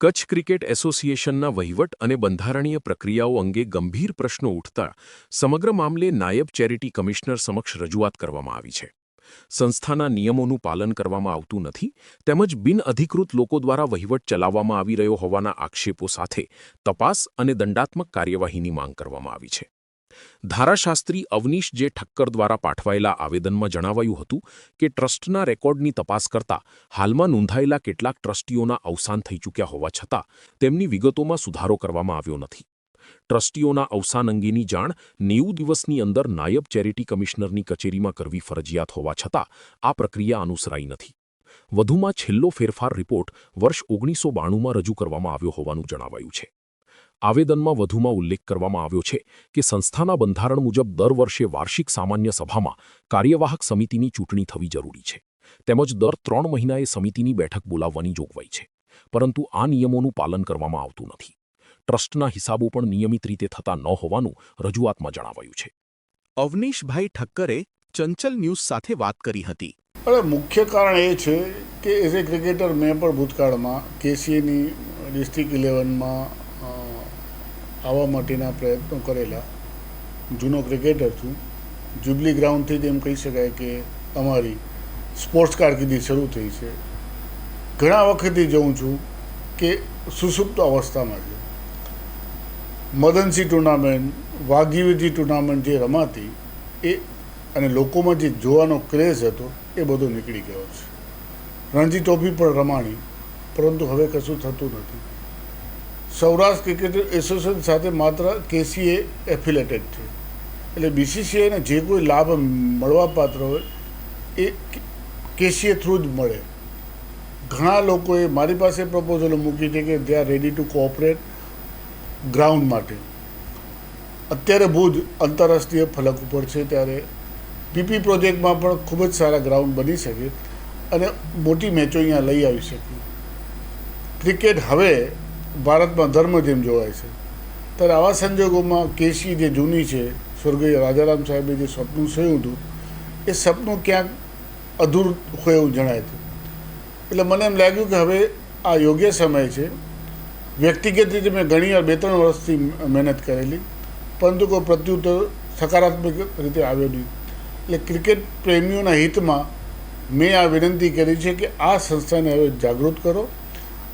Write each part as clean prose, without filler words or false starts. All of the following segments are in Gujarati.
કચ્છ ક્રિકેટ એસોસિએશનના વહીવટ અને બંધારણીય પ્રક્રિયાઓ અંગે ગંભીર પ્રશ્નો ઉઠતા સમગ્ર મામલે નાયબ ચેરિટી કમિશનર સમક્ષ રજૂઆત કરવામાં આવી છે. સંસ્થાના નિયમોનું પાલન કરવામાં આવતું નથી તેમજ બિનઅધિકૃત લોકો દ્વારા વહીવટ ચલાવવામાં આવી રહ્યો હોવાના આક્ષેપો સાથે તપાસ અને દંડાત્મક કાર્યવાહીની માંગ કરવામાં આવી છે. ધારાશાસ્ત્રી અવનીશ જે ઠક્કર દ્વારા પાઠવાયેલા આવેદનમાં જણાવાયું હતું કે ટ્રસ્ટના રેકોર્ડની તપાસ કરતા હાલમાં નોંધાયેલા કેટલાક ટ્રસ્ટીઓના અવસાન થઈ ચૂક્યા હોવા છતાં તેમની વિગતોમાં સુધારો કરવામાં આવ્યો નથી. ટ્રસ્ટીઓના અવસાન અંગેની જાણ 90 દિવસની અંદર નાયબ ચેરિટી કમિશનરની કચેરીમાં કરવી ફરજિયાત હોવા છતાં આ પ્રક્રિયા અનુસરાઈ નથી. વધુમાં છેલ્લો ફેરફાર રિપોર્ટ વર્ષ 1992માં રજૂ કરવામાં આવ્યો હોવાનું જણાવાયું છે. આવેદનમાં વધુમાં ઉલ્લેખ કરવામાં આવ્યો છે કે સંસ્થાના બંધારણ મુજબ દર વર્ષે વાર્ષિક સામાન્ય સભામાં કાર્યવાહક સમિતિની ચૂંટણી થવી જરૂરી છે તેમજ દર 3 મહિનાએ સમિતિની બેઠક બોલાવવાની જોગવાઈ છે, પરંતુ આ નિયમોનું પાલન કરવામાં આવતું નથી. ટ્રસ્ટના હિસાબો પણ નિયમિત રીતે થતા ન હોવાનું રજૂઆતમાં જણાવાયું છે. અવનીશભાઈ ઠક્કરે ચંચલ ન્યૂઝ સાથે વાત કરી હતી. મુખ્ય કારણ એ છે કે એઝ એ ક્રિકેટર મેં પણ ભૂતકાળમાં કેસીએની ડિસ્ટ્રિક્ટ 11માં આવવા માટેના પ્રયત્નો કરેલા. જૂનો ક્રિકેટર છું. જ્યુબલી ગ્રાઉન્ડથી જ એમ કહી શકાય કે અમારી સ્પોર્ટ્સ કારકિર્દી શરૂ થઈ છે. ઘણા વખતથી જોઉં છું કે સુસુપ્ત અવસ્થામાં છે. મદનસી ટુર્નામેન્ટ, વાઘીવીરજી ટુર્નામેન્ટ જે રમાતી એ અને લોકોમાં જે જોવાનો ક્રેઝ હતો એ બધો નીકળી ગયો છે. રણજી ટ્રોફી પણ રમાણી, પરંતુ હવે કશું થતું નથી. સૌરાષ્ટ્ર ક્રિકેટ એસોસિએશન સાથે માત્ર કેસીએ એફિલેટેડ છે, એટલે બીસીસીઆઈને જે કોઈ લાભ મળવાપાત્ર હોય એ કેસીએ થ્રુ જ મળે. ઘણા લોકોએ મારી પાસે પ્રપોઝલો મૂકી છે કે they are ready to cooperate ground માટે. અત્યારે ભુજ આંતરરાષ્ટ્રીય ફલક ઉપર છે, ત્યારે પીપી પ્રોજેક્ટમાં પણ ખૂબ જ સારા ગ્રાઉન્ડ બની શકે અને મોટી મેચો અહીંયા લઈ આવી શકે. ક્રિકેટ હવે ભારતમાં ધર્મ જેમ જોવાય છે, ત્યારે આવા સંજોગોમાં કેસી જે જૂની છે, સ્વર્ગીય રાજારામ સાહેબે જે સપનું જોયું હતું એ સપનું ક્યાંક અધૂરું હોય એવું જણાય છે. એટલે મને એમ લાગ્યું કે હવે આ યોગ્ય સમય છે. વ્યક્તિગત રીતે મેં ઘણી વાર 2-3 વર્ષથી મહેનત કરેલી, પરંતુ કોઈ પ્રત્યુત્તર સકારાત્મક રીતે આવ્યો નહીં. એટલે ક્રિકેટ પ્રેમીઓના હિતમાં મેં આ વિનંતી કરી છે કે આ સંસ્થાને હવે જાગૃત કરો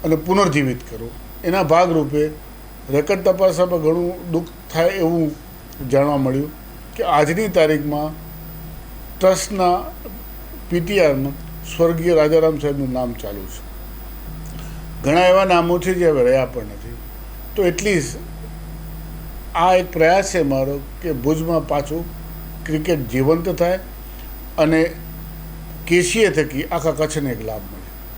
અને પુનર્જીવિત કરો. એના ભાગરૂપે રેકર્ડ તપાસવામાં ઘણું દુઃખ થાય એવું જાણવા મળ્યું કે આજની તારીખમાં ટ્રસ્ટના પીટીઆરમાં સ્વર્ગીય રાજારામ સાહેબનું નામ ચાલુ છે. ઘણા એવા નામો છે જે હવે રહ્યા પણ નથી. તો એટલીસ્ટ આ એક પ્રયાસ છે મારો કે ભુજમાં પાછું ક્રિકેટ જીવંત થાય અને કેસીએ થકી આખા કચ્છને એક લાભ મળે.